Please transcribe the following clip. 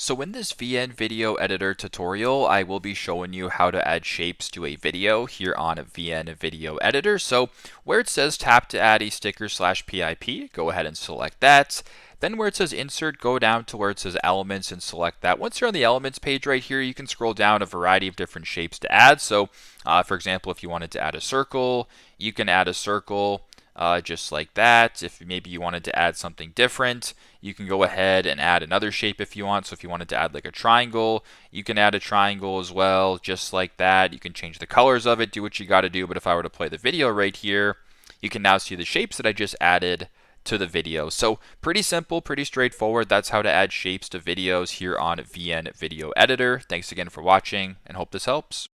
So in this VN video editor tutorial, I will be showing you how to add shapes to a video here on a VN video editor. So where it says tap to add a sticker / PIP, go ahead and select that. Then where it says insert, go down to where it says elements and select that. Once you're on the elements page right here, you can scroll down a variety of different shapes to add. So for example, if you wanted to add a circle, you can add a circle. Just like that. If maybe you wanted to add something different, you can go ahead and add another shape if you want. So if you wanted to add like a triangle, you can add a triangle as well, just like that. You can change the colors of it, do what you got to do. But if I were to play the video right here, you can now see the shapes that I just added to the video. So pretty simple, pretty straightforward. That's how to add shapes to videos here on VN Video Editor. Thanks again for watching and hope this helps.